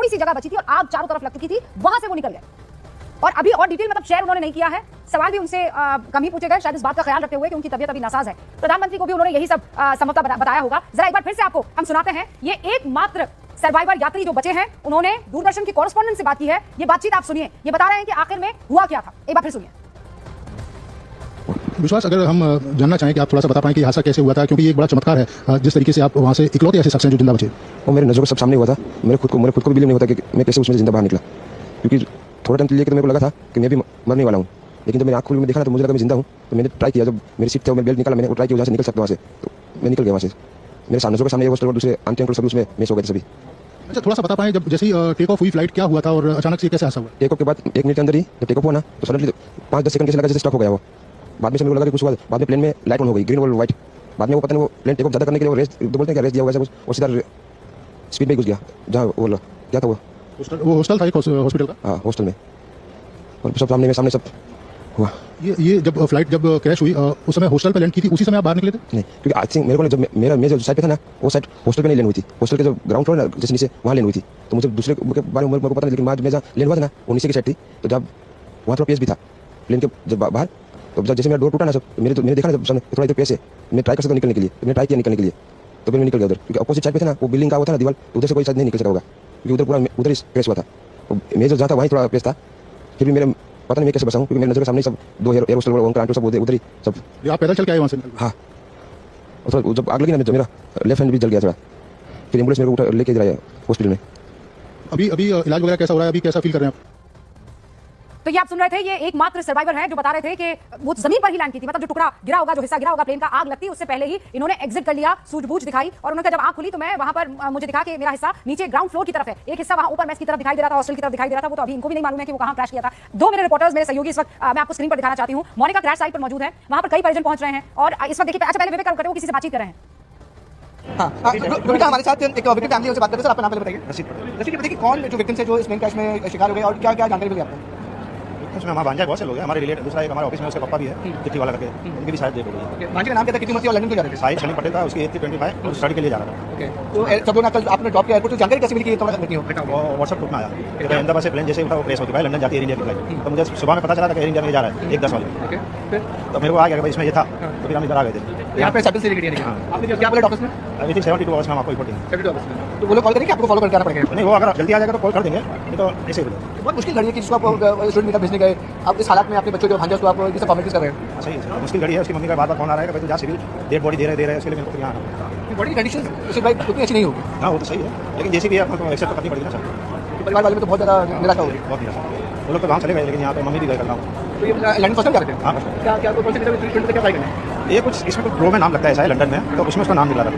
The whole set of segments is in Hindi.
थोड़ी सी जगह बची थी और आग चारों तरफ लग चुकी थी, वहां से वो निकल गए। और अभी और डिटेल मतलब शेयर उन्होंने नहीं किया है, सवाल भी उनसे कम ही पूछे गए, शायद इस बात का ख्याल रखते हुए कि उनकी तबीयत अभी नासाज है। प्रधानमंत्री को भी उन्होंने यही सब संभवतः बताया होगा। जरा एक बार फिर से आपको हम सुनाते हैं, ये एकमात्र सर्वाइवर यात्री जो बचे हैं, उन्होंने दूरदर्शन की कॉरेस्पॉन्डेंट से बात की है। ये बातचीत आप सुनिए, ये बता रहे हैं कि आखिर में हुआ क्या था। एक बार फिर सुनिए। विश्वास, अगर हम जानना चाहें कि आप थोड़ा सा बता पाएं कि हादसा कैसे हुआ था, क्योंकि ये एक बड़ा चमत्कार है जिस तरीके से आप वहां से इकलौते ऐसे शख्स हैं जो जिंदा बचे। वो मेरे नजरों के सब सामने हुआ था। मेरे खुद को भी बिलीव नहीं होता कि मैं कैसे उसमें जिंदा बाहर निकला, क्योंकि थोड़ा टाइम लेकर मेरे को लगा था कि मैं भी मरने वाला हूँ, लेकिन जब मैंने आँख खोल के देखा ना तो मुझे लगा मैं जिंदा हूँ। तो मैंने ट्राई किया, जब मेरी सीट थे मेरे बेल्ट निकाला, मैंने ट्राई किया वहाँ से निकल सकता वहाँ से, तो मैं निकल गया वहाँ से। मेरे सामने के सामने हॉस्टल और दूसरे आंटी अंकल सब उसमें मिस हो गए थे सभी। अच्छा, थोड़ा सा बता पाएं, जब जैसे ही टेक ऑफ हुई फ्लाइट, क्या हुआ था और अचानक से कैसे हादसा हुआ? टेक ऑफ के बाद 1 मिनट के अंदर ही जब टेक ऑफ हुआ ना तो सडनली 5-10 सेकंड कैसे लगा जैसे स्टॉप हो गया वो। बाद में से मेरे को लगा कि कुछ हुआ, बाद में प्लेन में लाइट ऑन हो गई, ग्रीन और व्हाइट। बाद में वो पता नहीं वो प्लेन टेक ऑफ ज़्यादा करने के लिए रेस्ट बोलते हैं क्या, रेस्ट दिया हुआ ऐसा कुछ, और सीधा स्पीड में घुस गया जहाँ वो क्या था वो हॉस्टल था एक हॉस्पिटल का। हाँ, हॉस्टल में, और सब सामने सब हुआ। ये जब फ्लाइट जब क्रैश हुई उस समय हॉस्टल पे लैंड की थी, उसी समय आप बाहर निकले थे? नहीं, क्योंकि आई थिंक मेरे को जब मैं जो साइड पे था ना, वो साइड हॉस्टल पे नहीं लैंड हुई थी। हॉस्टल के जो ग्राउंड फ्लोर ना जैसे नीचे वहाँ लैंड हुई थी, तो मुझे दूसरे के बारे में मेरे को पता नहीं, लेकिन वहाँ मैं जहाँ लैंड हुआ था ना वो नीचे की साइड थी। तो जब वहाँ थोड़ा पेस भी था प्लेन के जब बाहर, तो जब जैसे मेरा डोर टूटा ना, सब मैंने देखा ना थोड़ा इधर पेस है, मैं ट्राई कर सकता निकलने के लिए, मैंने ट्राई किया निकलने के लिए, तो फिर मैं निकल गया उधर, क्योंकि अपोजिट साइड पे था ना वो बिल्डिंग का हुआ था ना दीवार, उधर से कोई शायद नहीं निकल सका होगा, क्योंकि उधर पूरा उधर ही क्रैश हुआ था। मैं जो जहाँ था वहीं थोड़ा पेस था, फिर भी मेरे पता नहीं मैं कैसे बचाऊं, क्योंकि मेरे नजर के सामने सब 2 एयर हॉस्टल उनका आंटी सब उधर ही सब। आप पैदल चल के आए वहाँ से? हाँ, और जब आग लगी ना मेरा लेफ्ट हैंड भी जल गया थोड़ा, फिर एम्बुलेंस मेरे को उठा लेके जाया हॉस्पिटल में। अभी इलाज वगैरह कैसा हो रहा है? अभी कैसा फील कर रहे हैं आप? तो ये आप सुन रहे थे, ये एकमात्र सर्वाइवर है जो बता रहे थे कि वो जमीन पर ही लैंड की थी, मतलब जो टुकड़ा गिरा होगा, जो हिस्सा गिरा होगा प्लेन का, आग लगती उससे पहले ही इन्होंने एग्जिट कर लिया, सूझबूझ दिखाई। और उन्होंने जब आंख खुली तो मैं वहां पर मुझे दिखा कि मेरा हिस्सा नीचे ग्राउंड फ्लोर की तरफ है, एक हिस्सा वहां ऊपर मेस की तरफ दिखाई दे रहा था, हॉस्टल की तरफ दिखाई दे रहा था। वो तो अभी इनको भी नहीं मालूम है कि वो कहां क्रैश किया था। 2 मेरे रिपोर्टर्स, मेरे सहयोगी इस वक्त मैं आपको स्क्रीन पर दिखाना चाहती हूँ। मोनिका क्रैश साइट पर मौजूद है, वहां पर कई परिजन पहुंच रहे हैं और इस वक्त देखिए। अच्छा, पहले विवेक वो किसी से बातचीत कर रहे हैं। हाँ, हमारे साथ एक विक्टिम फैमिली से बात करते हैं। सर, आपका नाम पहले बताइए। रशीद, बताइए कौन जो विक्टिम से जो इस प्लेन क्रैश में शिकार हो गए और क्या क्या जानकारी मिली आपको? उसमें हमारा भांजा बहुत से लोग हैं, हमारे रिलेटेड। दूसरा एक हमारे ऑफिस में उसका पापा भी है, चिट्ठी वाला करके, उनकी भी शायद डेट हो गई है। भांजे का नाम क्या था, कितनी उम्र थी और लंदन क्यों जा रहे थे? साहिल शनि पटेल था, उसकी एज थी 25 और स्टडी के लिए जा रहा था। तो सब लोग कल आपने ड्रॉप किया एयरपोर्ट, तो जानकारी कैसे मिली कि थोड़ा घटनी हो? वो व्हाट्सएप ग्रुप में आया तो अहमदाबाद से प्लेन जैसे उठा वो क्रैश हो चुका है, लंदन जाती है एयर इंडिया की फ्लाइट। तो मुझे सुबह में पता चला था कि एयर इंडिया में जा रहा है 1:10 वाले। तो मेरे को आ गया भाई इसमें ये था, तो फिर हम इधर आ गए थे। यहाँ पे सेटल से लेके आपने क्या बोला डॉक्टर्स ने? आई थिंक 72 आवर्स में हम आपको रिपोर्टिंग। 72 आवर्स में तो वो लोग कॉल करेंगे, आपको फॉलो करके आना पड़ेगा? नहीं, वो अगर जल्दी आ जाएगा तो कॉल कर देंगे, नहीं तो ऐसे ही बहुत मुश्किल घड़ी है कि जिसको आप स्टूडेंट मीटर भेजने गए, आप इस हालात में अपने बच्चों जो भांजा उसको आप ये सब फॉर्मेलिटीज कर रहे हैं। सही है, मुश्किल घड़ी है। उसकी मम्मी का बार-बार फोन आ रहा है कि भाई तू जा सिविल, डेड बॉडी दे रहे हैं, इसके लिए मेरे को यहाँ आना। बॉडी कंडीशन उसे भाई उतनी अच्छी नहीं होगी। हाँ, वो तो सही है, लेकिन जैसे भी है आपको एक्सेप्ट करनी पड़ेगी ना सर। परिवार वाले में तो बहुत ज़्यादा निराशा होगी। बहुत निराशा, वो लोग तो वहाँ चले गए, लेकिन यहाँ पे मम्मी भी गए करना। तो ये लंदन फर्स्ट टाइम जा रहे थे? हाँ, क्या क्या कौन से ट्रीटमेंट पे क्या ट्राई करना? ये कुछ इसमें कुछ प्रो में नाम लगता है ऐसा है लंदन में, तो उसमें उसका नाम निकला था,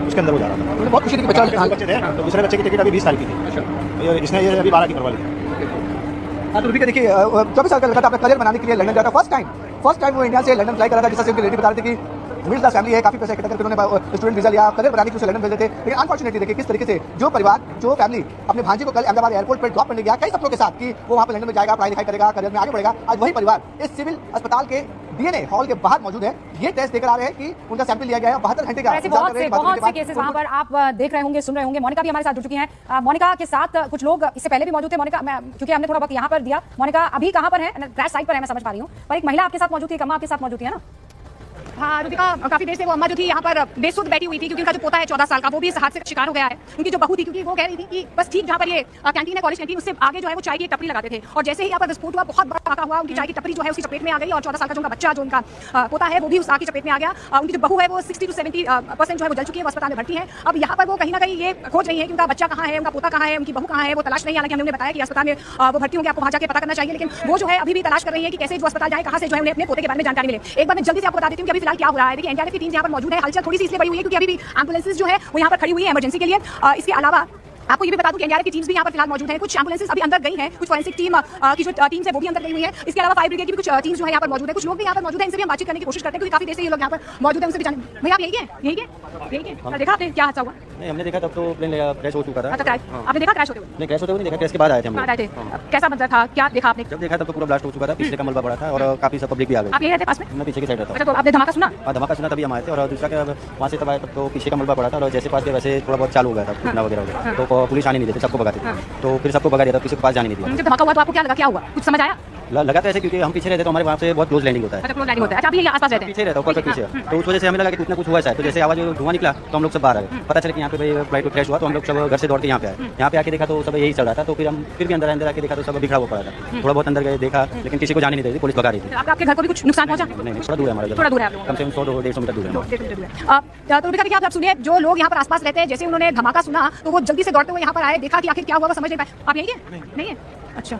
उसके अंदर वो जा रहा था। मुझे बहुत खुशी थी कि बच्चा बच्चे थे, तो दूसरे बच्चे की टिकट अभी 20 तारीख की थी, इसने ये अभी 12 की करवा ली। हाँ, तो रुपये देखिए 24 साल का लड़का था, अपना करियर बनाने के लिए लंदन जाता। फर्स्ट टाइम वो इंडिया से लंदन फ्लाई कर रहा था, जिससे उनके रिलेटिव बता रहे थे कि मिडिल क्लास फैमिली है, काफी पैसे इकट्ठा करके उन्होंने स्टूडेंट वीजा लिया, करियर बनाने के लिए लंदन भेजे थे। लेकिन अनफॉर्चुनेटली देखिए किस तरीके से जो परिवार, जो फैमिली अपने भांजे को कल अहमदाबाद एयरपोर्ट पर ड्रॉप करने गया, कई सपनों के साथ कि वो वहाँ पर लंदन में जाएगा, पढ़ाई लिखाई करेगा, करियर में आगे बढ़ेगा, आज वही परिवार इस सिविल अस्पताल के डीएनए हॉल के बाहर मौजूद है। ये टेस्ट देकर आ रहे हैं कि उनका सैंपल लिया गया है 72 घंटे का। ऐसे बहुत से केसेस वहां पर आप देख रहे होंगे, सुन रहे होंगे। मोनिका भी हमारे साथ जुड़ चुकी हैं। मोनिका के साथ कुछ लोग इससे पहले भी मौजूद थे। मोनिका, क्योंकि हमने थोड़ा वक्त यहाँ पर दिया, मोनिका अभी कहाँ पर है? क्रैश साइट पर है, मैं समझ पा रही हूँ, पर एक महिला आपके साथ मौजूद थी, एक अम्मा आपके साथ मौजूद थी, है ना? हाँ रुबिका, काफी देर से वो अम्मा जो थी यहाँ पर बेसुध बैठी हुई थी, क्योंकि उनका जो पोता है 14 साल का, वो भी इस हादसे का शिकार हो गया है। उनकी जो बहू थी, क्योंकि वो कह रही थी कि बस ठीक जहाँ पर ये कैंटीन है, कॉलेज कैंटीन, उससे आगे जो है वो चाय की टपरी लगाते थे, और जैसे ही यहाँ पर विस्फोट हुआ, बहुत बड़ा धमाका हुआ, उनकी चाय की टपरी जो है उसकी चपेट में आ गई, और 14 साल का जो उनका बच्चा, जो उनका पोता है, वो भी उस आग की चपेट में आ गया। उनकी जो बहू है वो 60 से 70% जो है वो जल चुकी है, वो अस्पताल में भर्ती है। अब यहाँ पर वो कहीं ना कहीं ये खोज रही है कि उनका बच्चा कहाँ है, उनका पोता कहाँ है, उनकी बहू कहाँ है, वो तलाश नहीं। हालांकि हमने बताया कि अस्पताल में वो भर्ती होंगे, आपको वहाँ जाकर पता करना चाहिए, लेकिन वो जो है अभी भी तलाश कर रही है कि कैसे जो अस्पताल जाए, कहाँ से जो है उन्हें अपने पोते के बारे में जानकारी मिले। एक बार मैं जल्दी से आपको बता देती हूँ कि अभी फिलहाल क्या हो रहा है। देखिए, एनडीआरएफ की टीम यहाँ पर मौजूद है। हलचल थोड़ी सी इसलिए बड़ी हुई है क्योंकि अभी भी एम्बुलेंसेस जो है वो यहाँ पर खड़ी हुई है इमरजेंसी के लिए। इसके अलावा आपको ये भी बता दूं कि एनडीआरएफ की टीम्स भी यहाँ पर फिलहाल मौजूद हैं। कुछ एम्बुलेंसेस अभी अंदर गई हैं, कुछ फॉरेंसिक टीम की जो टीम्स है वो भी अंदर गई हुई है। इसके अलावा फायर ब्रिगेड की भी कुछ टीम्स जो है यहाँ पर मौजूद है। कुछ लोग भी यहाँ पर मौजूद है, इनसे भी हम बातचीत करने की कोशिश करते हैं, क्योंकि काफी देर से ये लोग यहाँ पर मौजूद है, उनसे भी जाने। भैया आप यही है? देखा आपने क्या हादसा हुआ? नहीं, हमने देखा तब तो प्लेन क्रैश हो चुका था। अच्छा क्रैश आपने देखा क्रैश होते हुए? नहीं, क्रैश होते हुए नहीं देखा, क्रैश के बाद आए थे हम लोग। बाद आए थे, कैसा मंजर था, क्या देखा आपने? जब देखा तब तो पूरा ब्लास्ट हो चुका था, पीछे का मलबा पड़ा था और काफी सब पब्लिक भी आ गई। आप यही रहते पास में? मैं पीछे की साइड रहता अच्छा, तो आपने धमाका सुना? हूँ। धमाका सुना तभी हम आए थे और दूसरा क्या, वहाँ से तब आए तब तो पीछे का मलबा पड़ा था और जैसे पास गए वैसे थोड़ा बहुत चालू हो गया था फूटना वगैरह वगैरह, तो पुलिस आने नहीं देते, सबको भगाते थे। तो फिर सबको भगा दिया था, किसी के पास जाने नहीं दिया। जब धमाका हुआ तो आपको क्या लगा, क्या हुआ, कुछ समझ आया? लगा तो ऐसे क्योंकि हम पीछे रहते तो हमारे वहाँ से बहुत क्लोज लैंडिंग होता है। अच्छा, क्लोज लैंडिंग होता है। अच्छा, आप ये आस-पास रहते हैं? पीछे रहता ऊपर तक पीछे, तो उस वजह से हमें लगा कि कुछ ना कुछ हुआ है शायद। तो जैसे आवाज धुआं निकला तो हम लोग सब बाहर आ गए, पता चला कि यहाँ पे भाई फ्लाइट क्रैश हुआ, तो हम लोग सब घर से दौड़ के यहाँ पे आए। यहाँ पे आके देखा तो सब यही चल रहा था, तो फिर हम फिर भी अंदर आके देखा तो सब बिखरा हुआ पड़ा था। थोड़ा बहुत अंदर गए देखा, लेकिन किसी को जाने नहीं दे रही, पुलिस भगा रही थी। आपके घर को भी कुछ नुकसान पहुंचा? नहीं, थोड़ा दूर है हमारा, थोड़ा दूर है आप लोगों का? कम से कम 100-150 मीटर दूर है। तो रुबिका देखिए, आप सुनिए, जो लोग यहाँ पर आसपास रहते हैं, जैसे उन्होंने धमाका सुना तो वो जल्दी से दौड़ते हुए यहाँ पर आए, देखा कि आखिर क्या हुआ वो समझ नहीं पाए। आप यही है? नहीं है? अच्छा,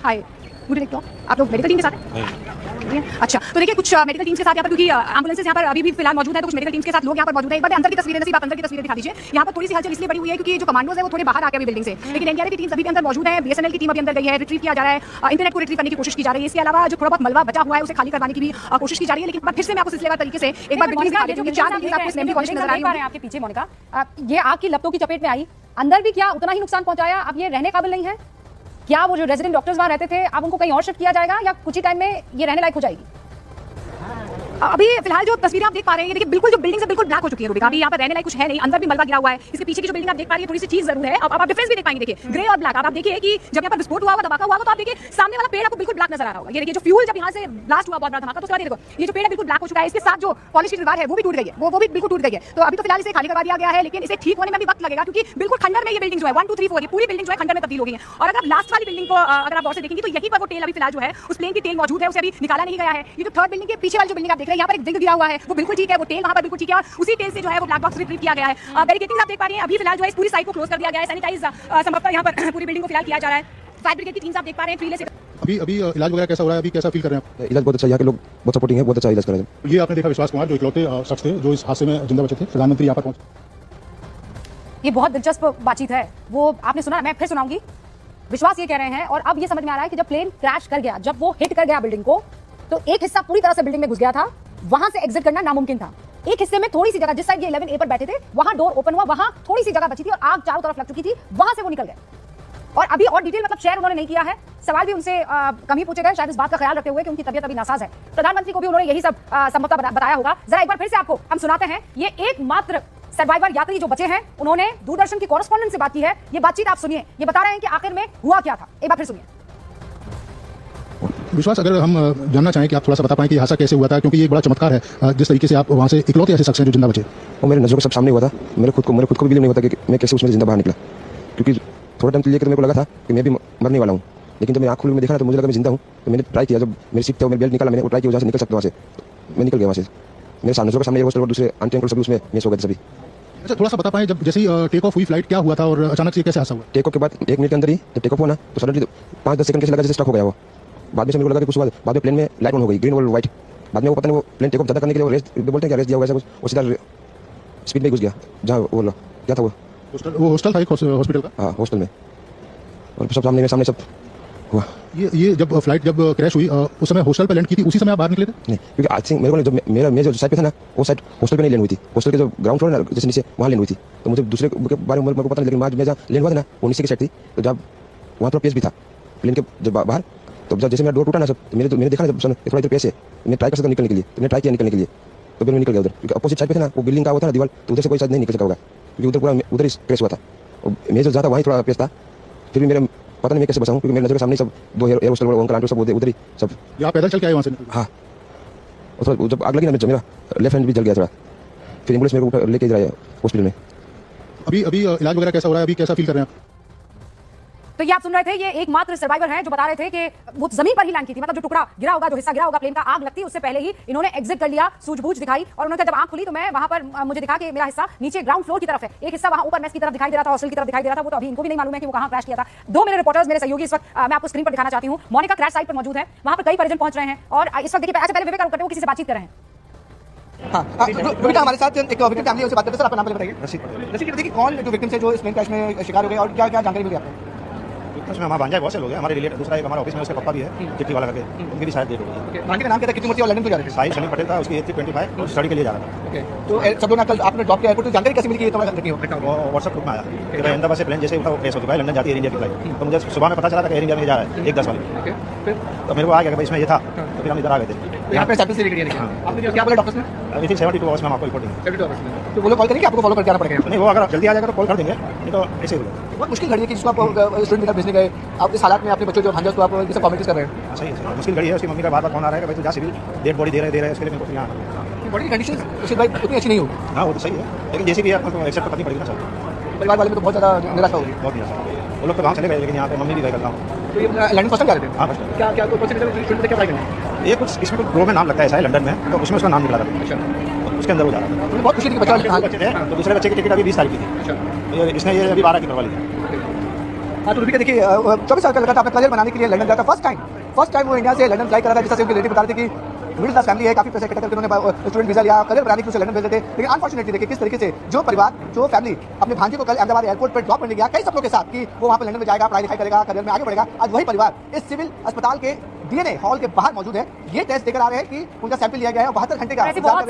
हाय, मुझे देखते हो आप लोग मेडिकल टीम के साथ हैं? अच्छा, तो देखिए कुछ मेडिकल टीम्स के साथ यहाँ पर, क्योंकि एम्बुलेंसेस यहाँ पर अभी भी फिलहाल मौजूद है, तो कुछ मेडिकल टीम्स के साथ लोग यहाँ पर मौजूद है। एक बार अंदर की तस्वीरें, नसीब आप अंदर की तस्वीरें दिखा दीजिए। यहाँ पर थोड़ी सी हलचल इसलिए बड़ी हुई है क्योंकि जो कमांडोज है वो थोड़े बाहर आके अभी बिल्डिंग से, लेकिन एनडीआरएफ की टीम्स अभी भी अंदर मौजूद है। बीएसएनएल की टीम अभी अंदर गई है, रिट्रीव किया जा रहा है, इंटरनेट को रिट्रीव करने की कोशिश की जा रही है। इसके अलावा जो थोड़ा बहुत मलबा बचा हुआ है उसे खाली करवाने की भी कोशिश की जा रही है। लेकिन फिर से मैं आपको सिलसिलेवार तरीके से एक बार बिल्डिंग दिखा देती हूँ। 4 बिल्डिंग आपको असेंबली कॉलेज नजर आ रही है आपके पीछे। मोनिका, ये आग की लपटों की चपेट में आई, अंदर भी क्या उतना ही नुकसान पहुंचाया? अब ये रहने काबिल नहीं है क्या? वो जो रेजिडेंट डॉक्टर्स वहां रहते थे, अब उनको कहीं और शिफ्ट किया जाएगा या कुछ ही टाइम में ये रहने लायक हो जाएगी? अभी फिलहाल जो तस्वीरें आप देख पा रहे हैं, देखिए बिल्कुल जो बिल्डिंग से बिल्कुल ब्लैक हो चुकी है रुबिका। अभी यहाँ पर रहने लायक कुछ है नहीं, अंदर भी मलबा गिरा हुआ है। इसके पीछे की जो बिल्डिंग आप देख पा रही है थोड़ी सी चीज जरूर है। अब आप डिफरेंस भी देख पाएंगे, देखिए ग्रे और ब्लैक। आप देखिए कि जब यहाँ पर विस्फोट हुआ, धमाका हुआ, तो आप देखिए सामने वाला पेड़ आपको बिल्कुल ब्लैक नजर आ रहा होगा। ये देखिए जो फ्यूल जब यहाँ से ब्लास्ट हुआ, बहुत बड़ा धमाका, तो उसके बाद देखो ये जो पेड़ है बिल्कुल ब्लैक हो चुका है। इसके साथ जो पॉलिश की दीवार है वो भी टूट गई है, वो भी बिल्कुल टूट गई है। तो अभी तो फिलहाल इसे खाली करवा दिया गया है, लेकिन इसे ठीक होने में भी वक्त लगेगा, क्योंकि बिल्कुल खंडर में ये बिल्डिंग जो है 1 2 3 4 ये पूरी बिल्डिंग जो है खंडर में तब्दील हो गई है। और अगर आप लास्ट वाली बिल्डिंग को अगर आप गौर से देखेंगे तो यहीं पर वो टेल अभी फिलहाल जो है उस प्लेन की टेल मौजूद है, उसे अभी निकाला नहीं गया है। ये जो थर्ड बिल्डिंग के पीछे वाली जो बिल्डिंग आप देख रहे हैं, यहाँ पर एक जिंक गिरा हुआ है, वो बिल्कुल ठीक है, वो टेल वहाँ पर बिल्कुल ठीक है, और उसी टेल से जो है वो ब्लैक बॉक्स रिट्रीव किया गया है। बैरिकेडिंग आप देख पा रही हैं, अभी फिलहाल जो है इस पूरी साइट को क्लोज कर दिया गया है, सैनिटाइज संभवतः यहाँ पर पूरी बिल्डिंग को फिलहाल किया जा रहा है। फायर ब्रिगेड की टीम्स आप देख पा रहे हैं, ट्रीले से अभी इलाज वगैरह कैसा हो रहा है? अभी कैसा फील कर रहे हैं आप? इलाज बहुत अच्छा, यहाँ के लोग बहुत सपोर्टिंग है, बहुत अच्छा इलाज कर रहे हैं। ये आपने देखा विश्वास कुमार जो इकलौते शख्स थे जो इस हादसे में जिंदा बचे थे, प्रधानमंत्री यहाँ पर पहुंचे। ये बहुत दिलचस्प बातचीत है, वो आपने सुना, मैं फिर सुनाऊंगी। विश्वास ये कह रहे हैं, और अब ये समझ में आ रहा है कि जब प्लेन क्रैश कर गया, जब वो हिट कर गया बिल्डिंग को, तो एक हिस्सा पूरी तरह से बिल्डिंग में घुस गया था, वहां से एग्जिट करना नामुमकिन था। एक हिस्से में थोड़ी सी जगह, जिस साइड ये 11A पर बैठे थे वहां डोर ओपन हुआ, वहां थोड़ी सी जगह बची थी और आग चारों तरफ लग चुकी थी, वहां से वो निकल गए। और अभी और डिटेल मतलब शेयर उन्होंने नहीं किया है, सवाल भी उनसे कम ही पूछे गए, शायद इस बात का ख्याल रखते हुए कि उनकी तबीयत अभी नासाज है। प्रधानमंत्री को भी उन्होंने यही सब संभवतः बताया होगा। जरा एक बार फिर से आपको हम सुनाते हैं, ये एकमात्र सर्वाइवर यात्री जो बचे हैं, उन्होंने दूरदर्शन की कॉरेस्पॉन्डेंट से बात की है। ये बातचीत आप सुनिए, ये बता रहे हैं कि आखिर में हुआ क्या था। एक बार फिर सुनिए। विश्वास, अगर हम जानना चाहें कि आप थोड़ा सा बता पाएं कि हादसा कैसे हुआ था, क्योंकि ये एक बड़ा चमत्कार है जिस तरीके से आप वहाँ से इकलौते ऐसे शख्स हैं जो जिंदा बचे। और मेरे नजरों के सब सामने हुआ था, मेरे खुद को भी बिलीव नहीं होता कि मैं कैसे उसमें जिंदा बाहर निकला, क्योंकि थोड़ा टाइम के लिए तो मेरे को लगा था कि मैं भी मरने वाला हूँ, लेकिन जब मैं आँख खोल में देखा ना तो मुझे लगा मैं जिंदा हूँ। तो मैंने ट्राई किया, जब मेरी सीट थे मेरे बेल्ट निकाला, मैंने ट्राई किया वहाँ से निकल सकता, वहाँ से मैं निकल गया। वहाँ से मेरे नजरों के सामने हॉस्टल और दूसरे आंटी अंकल सभी उसमें मिस हो गए थे सभी। अच्छा, थोड़ा सा बता पाएं, जब जैसे ही टेक ऑफ हुई फ्लाइट, क्या हुआ था और अचानक से कैसे हादसा हुआ? टेक ऑफ के बाद 1 मिनट के अंदर ही जब टेक ऑफ हुआ ना, तो सडनली 5-10 सेकंड कैसे लगा जैसे स्टक हो गया वो। बाद में से मेरे को लगा कि कुछ बाद में प्लेन में लाइट ऑन हो गई, ग्रीन और व्हाइट। बाद में वो पता नहीं वो प्लेन टेक ऑफ ज़्यादा करने के लिए रेस्ट बोलते हैं, क्या रेस्ट दिया हुआ है वो सीधा स्पीड में घुस गया जहाँ वो क्या था वो हॉस्टल था एक हॉस्पिटल का। हाँ, हॉस्टल में, और सब सामने सब हुआ। ये जब फ्लाइट जब क्रैश हुई उस समय हॉस्टल पे लैंड की थी, उसी समय आप बाहर निकले थे? नहीं, क्योंकि आई थिंक मेरे को जब मेरा जो साइड पे था ना, वो साइड हॉस्टल पे नहीं लैंड हुई थी। हॉस्टल के जो ग्राउंड फ्लोर है जैसे नीचे, वहाँ लैंड हुई थी। तो मुझे दूसरे के बारे में मेरे को पता नहीं, लेकिन मैं जहाँ लैंड हुआ था ना वो नीचे की साइड थी। तो जब वहाँ थोड़ा पेस भी था प्लेन के जब बाहर, तो जब जैसे मेरा डोर टूटा ना सब, तो मैंने देखा ना जब थोड़ा इधर पेस है, मैं ट्राई कर सकता निकलने के लिए, तो मैंने ट्राई किया निकलने के लिए, तो फिर मैं निकल गया उधर, क्योंकि अपोजिट साइड पे था ना वो बिल्डिंग का हुआ था ना दीवार, तो उधर से कोई शायद नहीं निकल सका होगा, क्योंकि उधर पूरा उधर ही क्रैश हुआ था। और मैं जो ज़्यादा वहीं थोड़ा पेस था, फिर भी मेरे पता नहीं मैं कैसे बचा हूँ, क्योंकि मेरे नजर के सामने सब 2 एयर हॉस्टल अंकल आंटी सब उधर ही सब। आप पैदल चल के आए वहाँ से? हाँ, और जब आग लगी ना मेरा लेफ्ट हैंड भी जल गया थोड़ा, फिर एम्बुलेंस मेरे को लेके जाए हॉस्पिटल में। अभी इलाज वगैरह कैसा हो रहा है? अभी कैसा फील कर रहे हैं आप? तो ये आप सुन रहे थे, ये एकमात्र सर्वाइवर हैं जो बता रहे थे कि वो जमीन पर ही लैंड की थी, मतलब जो टुकड़ा गिरा होगा, जो हिस्सा गिरा होगा प्लेन का, आग लगती उससे पहले ही इन्होंने एग्जिट कर लिया, सूझबूझ दिखाई। और उन्होंने जब आंख खुली तो मैं वहां पर मुझे दिखा कि मेरा हिस्सा नीचे ग्राउंड फ्लोर की तरफ है, एक हिस्सा वहां ऊपर मेस की तरफ दिखाई दे रहा था, हॉस्टल की तरफ दिखाई दे रहा था। वो तो अभी इनको भी नहीं मालूम है कि वो कहां क्रैश किया था। 2 मेरे रिपोर्टर्स, मेरे सहयोगी इस वक्त मैं आपको स्क्रीन पर दिखाना चाहती हूँ। मोनिका क्रैश साइट पर मौजूद है, वहां पर कई परिजन पहुंच रहे हैं और इस वक्त देखिए, अच्छा पहले विवेक कटे वो किसी से बातचीत कर रहे हैं। हाँ, रुबिका हमारे साथ एक विक्टिम फैमिली से बात करते हैं। सर, आपका नाम पहले बताइए। रशीद, देखिए कौन जो विक्टिम्स है जो इस प्लेन क्रैश में शिकार हो गए और क्या क्या जानकारी मिली आपको? उसमें हमारा भांजा है, बहुत से लोग हैं हमारे रिलेटेड। दूसरा एक हमारा ऑफिस में उसके पापा भी है, चिट्ठी वाला करके, उनकी भी शायद डेट हो गई। भांजे का नाम क्या था, कितनी उम्र थी और लंदन क्यों जा रहे थे? साहिल सलीम पटेल था, उसकी एज थी 25 और स्टडी के लिए जा रहा था। ओके, तो सब लोग कल आपने ड्रॉप किया एयरपोर्ट, तो जानकारी कैसे मिली कि ये तुम्हारा घटना हो? वो व्हाट्सएप ग्रुप में आया कि भाई अहमदाबाद से प्लेन जैसे उठा वो केस हो चुका है, लंदन जाती है एयर इंडिया की फ्लाइट। तो मुझे सुबह में पता चला था कि एयर इंडिया में जा रहा है 1:10 वाली। ओके, फिर तो मेरे को आ गया कि भाई इसमें ये था, तो फिर हम इधर आ गए थे। यहाँ पे सैंपल से लेकर गया। आपने क्या बोला डॉक्टर्स ने? विथिन 72 आवर्स में हम आपको रिपोर्ट देंगे। 72 आवर्स में। तो वो लोग कॉल करेंगे, आपको फॉलो करके आना पड़ेगा? नहीं, वो अगर जल्दी आ जाएगा तो कॉल कर देंगे, नहीं तो ऐसे ही बोलो। बहुत मुश्किल घड़ी है कि जिसको आप स्टूडेंट वीजा भेजने गए, आप इस हालात में अपने बच्चों जो भांजा उसको आप ये सब कमेंट्स कर रहे हैं। सही है, मुश्किल घड़ी है। उसकी मम्मी का बार बार फोन आ रहा है कि भाई तू जा सिविल, डेड बॉडी दे रहे हैं, उसके लिए मेरे को यहाँ आना। बॉडी की कंडीशन उसी भाई उतनी अच्छी नहीं होगी। हाँ वो तो सही है, लेकिन जैसे भी आपको एक्सेप्ट करनी पड़ेगी ना सर। परिवार वाले में तो बहुत ज़्यादा निराशा होगी। बहुत निराशा। वो लोग तो गाँव चले गए, लेकिन यहाँ पे मम्मी भी गए कल गाँव। तो ये लंदन फर्स्ट टाइम जा रहे थे? हाँ फर्स्ट टाइम। क्या क्या कोई स्टूडेंट क्या पढ़ाई करना? ये कुछ इसमें कुछ ग्रो में नाम लगता है ऐसा है लंदन में, तो उसमें उसका नाम निकला था। अच्छा, तो उसके अंदर वो जा रहा था। मुझे बहुत खुशी थी कि बच्चा दो बच्चे थे, तो दूसरे बच्चे की टिकट अभी 20 तारीख की थी। अच्छा, इसने ये अभी 12 की करवा ली है। हाँ, तो रुपये देखिए 24 साल का लड़का था, अपना करियर बनाने के लिए लंदन गया था। फर्स्ट टाइम वो इंडिया से लंदन फ्लाई कर रहा था। जैसा उनके रिलेटिव बता रहे थे कि मिडिल क्लास फैमिली है, काफी पैसे इकट्ठा करके उन्होंने स्टूडेंट वीजा लिया, करियर बनाने के लिए उसे लंदन भेज देते। लेकिन अनफॉर्चुनेटली देखिए किस तरीके से जो परिवार, जो फैमिली अपने भांजे को कल अहमदाबाद एयरपोर्ट पर ड्रॉप करने गया कई सपनों के साथ कि वो वहाँ पर लंदन में जाएगा, पढ़ाई लिखाई करेगा, करियर में आगे बढ़ेगा, आज वही परिवार इस सिविल अस्पताल के DNA हॉल के बाहर मौजूद है। ये टेस्ट देकर आ रहे हैं कि उनका सैंपल लिया गया है और 72 घंटे का ऐसी बहुत